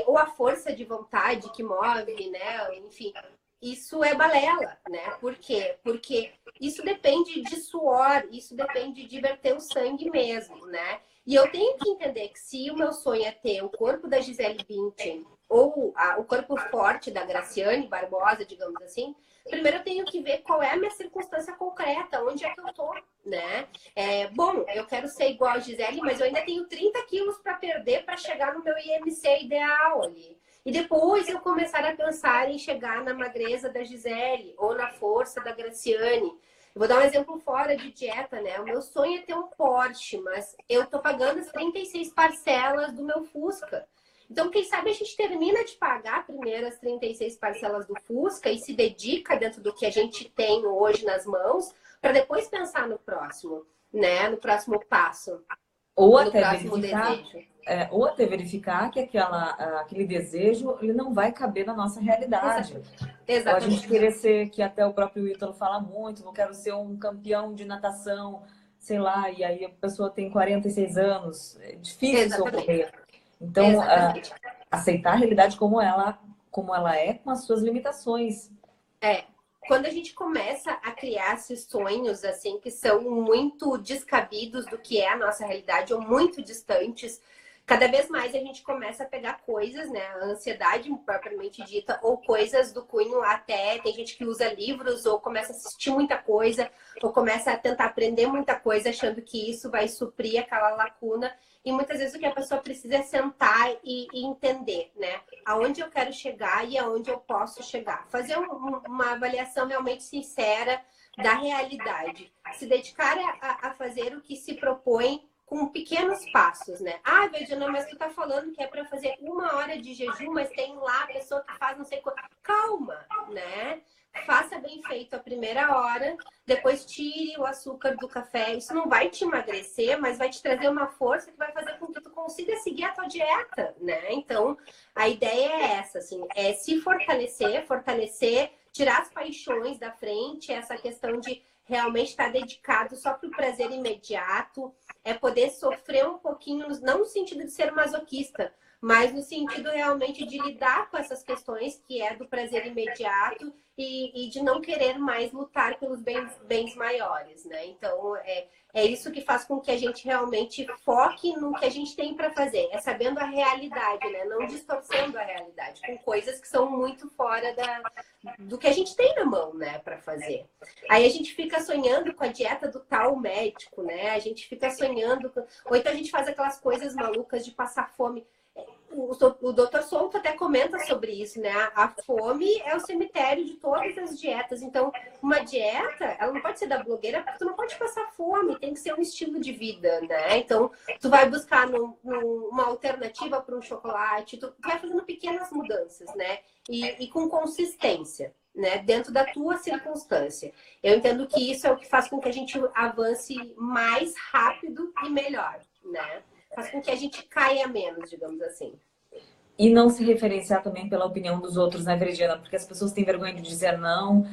Ou a força de vontade que move, né? Enfim, isso é balela, né? Por quê? Porque isso depende de suor, isso depende de verter o sangue mesmo, né? E eu tenho que entender que se o meu sonho é ter o corpo da Gisele Bündchen ou o corpo forte da Graciane Barbosa, digamos assim, primeiro eu tenho que ver qual é a minha circunstância concreta, onde é que eu tô, né? Bom, eu quero ser igual a Gisele, mas eu ainda tenho 30 quilos para perder para chegar no meu IMC ideal ali. E depois eu começar a pensar em chegar na magreza da Gisele ou na força da Graciane. Eu vou dar um exemplo fora de dieta, né? O meu sonho é ter um Porsche, mas eu tô pagando as 36 parcelas do meu Fusca. Então, quem sabe a gente termina de pagar primeiro as 36 parcelas do Fusca e se dedica dentro do que a gente tem hoje nas mãos, para depois pensar no próximo, né? No próximo passo. Ou até verificar que aquele desejo ele não vai caber na nossa realidade. Exatamente. Ou a gente querer ser, que até o próprio Ítalo fala muito, eu quero ser um campeão de natação, sei lá, e aí a pessoa tem 46 anos, é difícil isso ocorrer. Então, aceitar a realidade como ela é, com as suas limitações. Quando a gente começa a criar esses sonhos, assim, que são muito descabidos do que é a nossa realidade, ou muito distantes, cada vez mais a gente começa a pegar coisas, né? A ansiedade propriamente dita, ou coisas do cunho até... Tem gente que usa livros, ou começa a assistir muita coisa, ou começa a tentar aprender muita coisa, achando que isso vai suprir aquela lacuna. E muitas vezes o que a pessoa precisa é sentar e entender, né? Aonde eu quero chegar e aonde eu posso chegar. Fazer uma avaliação realmente sincera da realidade. Se dedicar a fazer o que se propõe com pequenos passos, né? Virginia, mas tu tá falando que é para fazer 1 hora de jejum, mas tem lá a pessoa que faz não sei quanto. Calma, né? Faça bem feito a primeira hora, depois tire o açúcar do café. Isso não vai te emagrecer, mas vai te trazer uma força que vai fazer com que tu consiga seguir a tua dieta, né? Então, a ideia é essa, assim, é se fortalecer, tirar as paixões da frente, essa questão de realmente estar dedicado só para o prazer imediato, é poder sofrer um pouquinho, não no sentido de ser masoquista, mas no sentido realmente de lidar com essas questões que é do prazer imediato e de não querer mais lutar pelos bens maiores, né? Então, é isso que faz com que a gente realmente foque no que a gente tem para fazer. É sabendo a realidade, né? Não distorcendo a realidade, com coisas que são muito fora do que a gente tem na mão, né? Para fazer. Aí a gente fica sonhando com a dieta do tal médico, né? A gente fica sonhando... Ou então a gente faz aquelas coisas malucas de passar fome. O Dr. Souto até comenta sobre isso, né? A fome é o cemitério de todas as dietas. Então, uma dieta, ela não pode ser da blogueira, porque tu não pode passar fome, tem que ser um estilo de vida, né? Então, tu vai buscar uma alternativa para um chocolate, tu vai fazendo pequenas mudanças, né? E com consistência, né? Dentro da tua circunstância. Eu entendo que isso é o que faz com que a gente avance mais rápido e melhor, né? Faz com que a gente caia menos, digamos assim. E não se referenciar também pela opinião dos outros, né, Veridiana? Porque as pessoas têm vergonha de dizer não,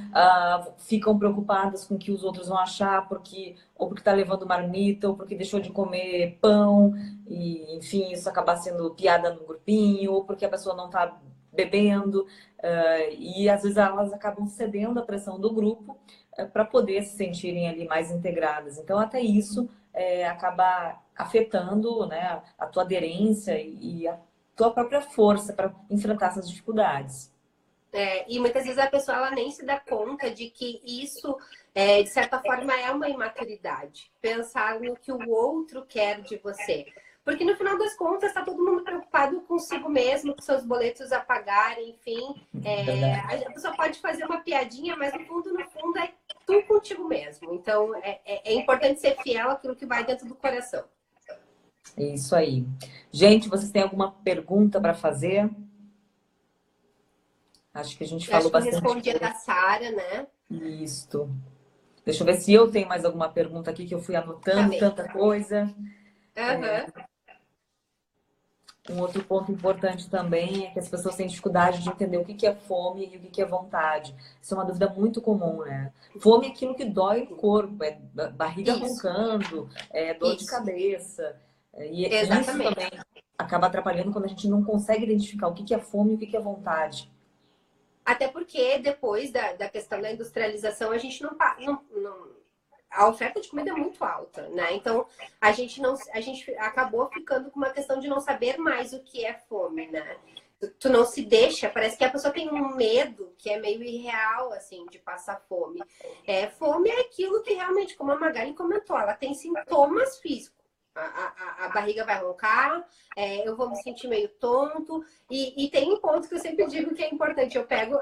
ficam preocupadas com o que os outros vão achar, ou porque está levando marmita, ou porque deixou de comer pão, e enfim, isso acaba sendo piada no grupinho, ou porque a pessoa não está bebendo, e às vezes elas acabam cedendo à pressão do grupo para poder se sentirem ali mais integradas. Então, até isso acaba afetando, né, a tua aderência e a tua própria força para enfrentar essas dificuldades. E muitas vezes a pessoa ela nem se dá conta de que isso, de certa forma, é uma imaturidade. Pensar no que o outro quer de você. Porque no final das contas está todo mundo preocupado consigo mesmo, com seus boletos a pagar, enfim. A pessoa pode fazer uma piadinha, mas no fundo é tu contigo mesmo. Então é importante ser fiel àquilo que vai dentro do coração. Isso aí. Gente, vocês têm alguma pergunta para fazer? Acho que a gente falou bastante. Acho que respondi a da Sara, né? Isso. Deixa eu ver se eu tenho mais alguma pergunta aqui que eu fui anotando tanta coisa. Um outro ponto importante também é que as pessoas têm dificuldade de entender o que é fome e o que é vontade. Isso é uma dúvida muito comum, né? Fome é aquilo que dói no corpo, é barriga roncando, é dor de cabeça. E isso também acaba atrapalhando quando a gente não consegue identificar o que é fome e o que é vontade. Até porque depois da questão da industrialização, a gente a oferta de comida é muito alta, né? Então a gente acabou ficando com uma questão de não saber mais o que é fome, né? Tu não se deixa, parece que a pessoa tem um medo que é meio irreal, assim, de passar fome. Fome é aquilo que realmente, como a Magali comentou, ela tem sintomas físicos. A barriga vai roncar, eu vou me sentir meio tonto. E tem um ponto que eu sempre digo que é importante. Eu pego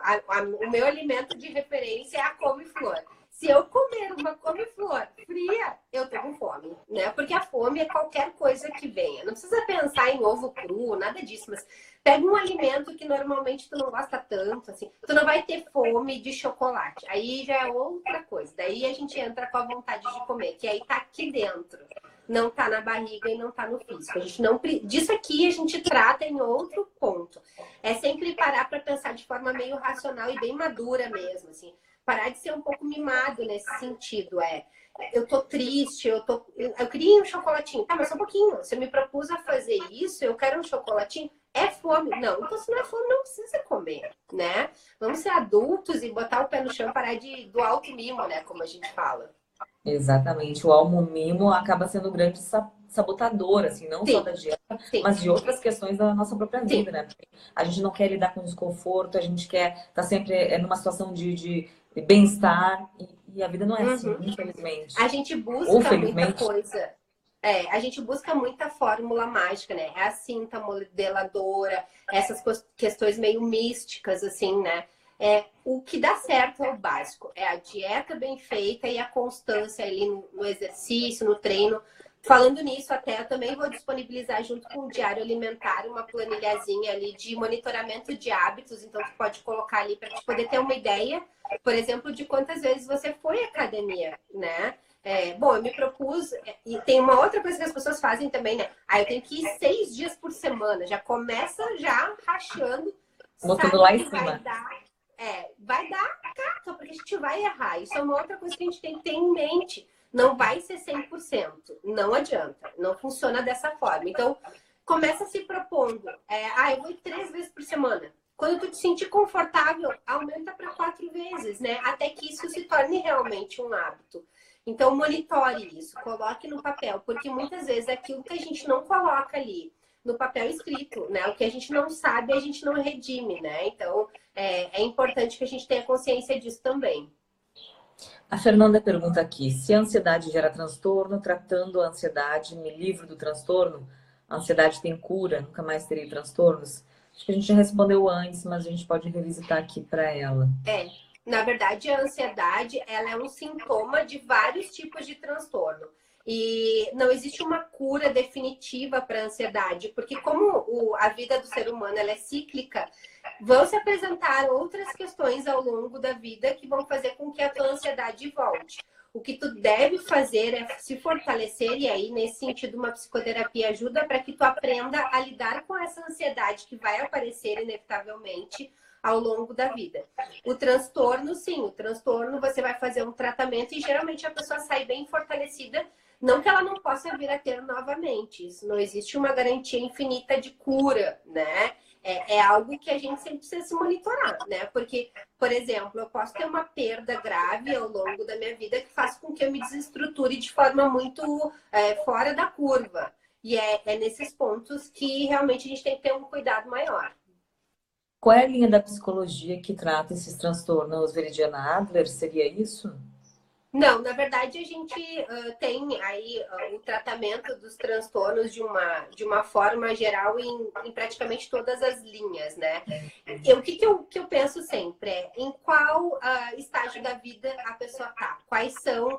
o meu alimento de referência é a couve-flor. Se eu comer uma couve-flor fria, eu tô com fome, né? Porque a fome é qualquer coisa que venha. Não precisa pensar em ovo cru, nada disso, mas pega um alimento que normalmente tu não gosta tanto, assim. Tu não vai ter fome de chocolate. Aí já é outra coisa. Daí a gente entra com a vontade de comer, que aí tá aqui dentro. Não tá na barriga e não tá no físico. A gente não, disso aqui a gente trata em outro ponto. É sempre parar para pensar de forma meio racional e bem madura mesmo, assim. Parar de ser um pouco mimado nesse sentido. Eu tô triste, eu queria um chocolatinho. Tá, mas só um pouquinho. Se eu me propus a fazer isso, eu quero um chocolatinho. É fome? Não. Então, se não é fome, não precisa comer, né? Vamos ser adultos e botar o pé no chão, parar do alto mimo, né? Como a gente fala. Exatamente. O almo-mimo acaba sendo um grande sabotador, assim, não só da dieta, mas de outras questões da nossa própria vida, né? Porque a gente não quer lidar com desconforto, a gente quer estar sempre numa situação de bem-estar, e a vida não é assim, infelizmente. A gente busca muita coisa. A gente busca muita fórmula mágica, né? É a cinta modeladora, essas questões meio místicas, assim, né? O que dá certo é o básico. É a dieta bem feita e a constância ali no exercício, no treino. Falando nisso, até eu também vou disponibilizar junto com o Diário Alimentar uma planilhazinha ali de monitoramento de hábitos. Então, tu pode colocar ali para te poder ter uma ideia, por exemplo, de quantas vezes você foi à academia, né? Bom, eu me propus, e tem uma outra coisa que as pessoas fazem também, né? Eu tenho que ir 6 dias por semana. Já começa já rachando. Botando lá em cima. Vai dar caca, porque a gente vai errar. Isso é uma outra coisa que a gente tem que ter em mente. Não vai ser 100%. Não adianta. Não funciona dessa forma. Então, começa se propondo. Eu vou ir 3 vezes por semana. Quando tu te sentir confortável, aumenta para 4 vezes, né? Até que isso se torne realmente um hábito. Então, monitore isso. Coloque no papel. Porque muitas vezes é aquilo que a gente não coloca ali no papel escrito, né? O que a gente não sabe, a gente não redime, né? Então, é importante que a gente tenha consciência disso também. A Fernanda pergunta aqui, se a ansiedade gera transtorno, tratando a ansiedade, me livro do transtorno? A ansiedade tem cura? Nunca mais terei transtornos? Acho que a gente já respondeu antes, mas a gente pode revisitar aqui para ela. Na verdade, a ansiedade, ela é um sintoma de vários tipos de transtorno. E não existe uma cura definitiva para a ansiedade, porque como a vida do ser humano ela é cíclica, vão se apresentar outras questões ao longo da vida que vão fazer com que a tua ansiedade volte. O que tu deve fazer é se fortalecer, e aí, nesse sentido, uma psicoterapia ajuda para que tu aprenda a lidar com essa ansiedade que vai aparecer inevitavelmente ao longo da vida. O transtorno, sim, o transtorno você vai fazer um tratamento e geralmente a pessoa sai bem fortalecida, não que ela não possa vir a ter novamente, isso não existe uma garantia infinita de cura, né? É algo que a gente sempre precisa se monitorar, né? Porque, por exemplo, eu posso ter uma perda grave ao longo da minha vida que faz com que eu me desestruture de forma muito fora da curva. E é nesses pontos que realmente a gente tem que ter um cuidado maior. Qual é a linha da psicologia que trata esses transtornos? Veridiana Adler, seria isso? Não, na verdade a gente tem aí o tratamento dos transtornos de uma forma geral em praticamente todas as linhas, né? O que eu penso sempre é em qual estágio da vida a pessoa tá, quais são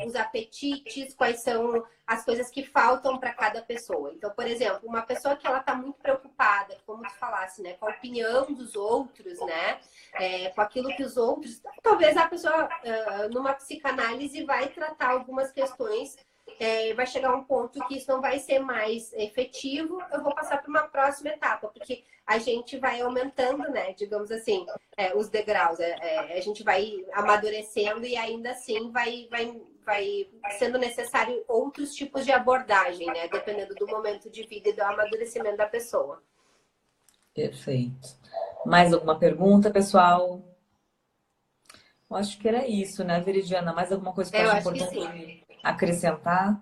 os apetites, quais são as coisas que faltam para cada pessoa. Então, por exemplo, uma pessoa que ela tá muito preocupada, como tu falasse, né, com a opinião dos outros, né, com aquilo que os outros, talvez a pessoa numa psicanálise vai tratar algumas questões, vai chegar a um ponto que isso não vai ser mais efetivo, eu vou passar para uma próxima etapa, porque a gente vai aumentando, né, digamos assim, os degraus, a gente vai amadurecendo e ainda assim vai sendo necessário outros tipos de abordagem, né, dependendo do momento de vida e do amadurecimento da pessoa. Perfeito. Mais alguma pergunta, pessoal? Eu acho que era isso, né, Veridiana? Mais alguma coisa que eu acho importante acrescentar?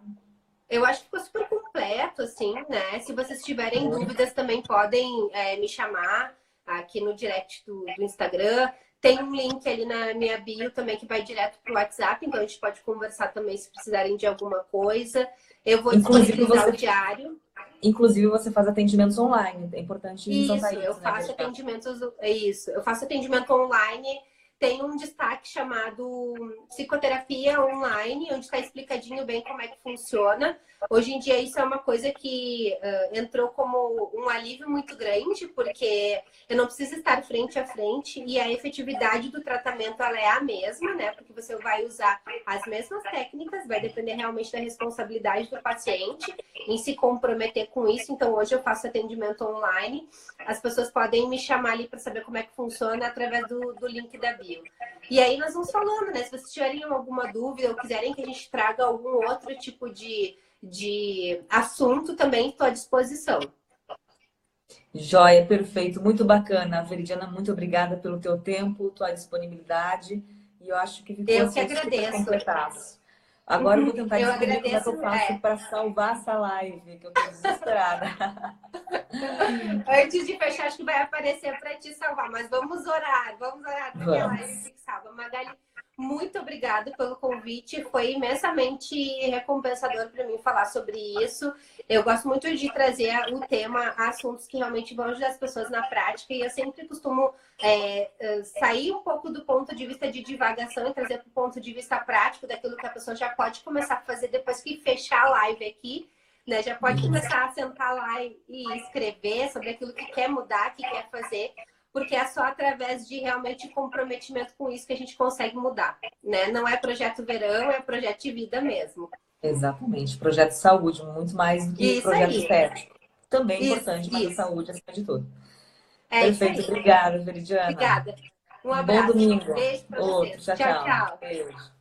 Eu acho que ficou super completo, assim, né? Se vocês tiverem dúvidas, também podem me chamar aqui no direct do Instagram. Tem um link ali na minha bio também que vai direto para o WhatsApp, então a gente pode conversar também se precisarem de alguma coisa. Eu vou disponibilizar o diário. Inclusive, você faz atendimentos online. É importante ressaltar isso, eu faço né, atendimentos. Isso, eu faço atendimento online. Tem um destaque chamado Psicoterapia Online, onde está explicadinho bem como é que funciona. Hoje em dia isso é uma coisa que entrou como um alívio muito grande, porque eu não preciso estar frente a frente e a efetividade do tratamento ela é a mesma, né? Porque você vai usar as mesmas técnicas, vai depender realmente da responsabilidade do paciente em se comprometer com isso. Então hoje eu faço atendimento online. As pessoas podem me chamar ali para saber como é que funciona através do link da bio. E aí nós vamos falando, né? Se vocês tiverem alguma dúvida ou quiserem que a gente traga algum outro tipo de assunto, também estou à disposição. Joia, perfeito. Muito bacana. Veridiana, muito obrigada pelo teu tempo, tua disponibilidade. E eu acho que ficou eu que agradeço. Agora eu vou tentar eu descobrir como é que eu agradeço, faço para salvar essa live, que eu tô desesperada. Antes de fechar, acho que vai aparecer para te salvar, mas vamos orar para que a live fique salva. Magali, muito obrigada pelo convite, foi imensamente recompensador para mim falar sobre isso. Eu gosto muito de trazer o tema a assuntos que realmente vão ajudar as pessoas na prática, e eu sempre costumo sair um pouco do ponto de vista de divagação e trazer para o ponto de vista prático daquilo que a pessoa já pode começar a fazer depois que fechar a live aqui. Né, já pode começar a sentar lá e escrever sobre aquilo que quer mudar, que quer fazer, porque é só através de realmente comprometimento com isso que a gente consegue mudar. Né? Não é projeto verão, é projeto de vida mesmo. Exatamente. Projeto de saúde, muito mais do que isso projeto aí. estético. Também é importante, mas a saúde acima de tudo. Perfeito. Obrigada, Veridiana. Obrigada. Um abraço. Bom domingo. Beijo para vocês. Tchau. Tchau. Beijo.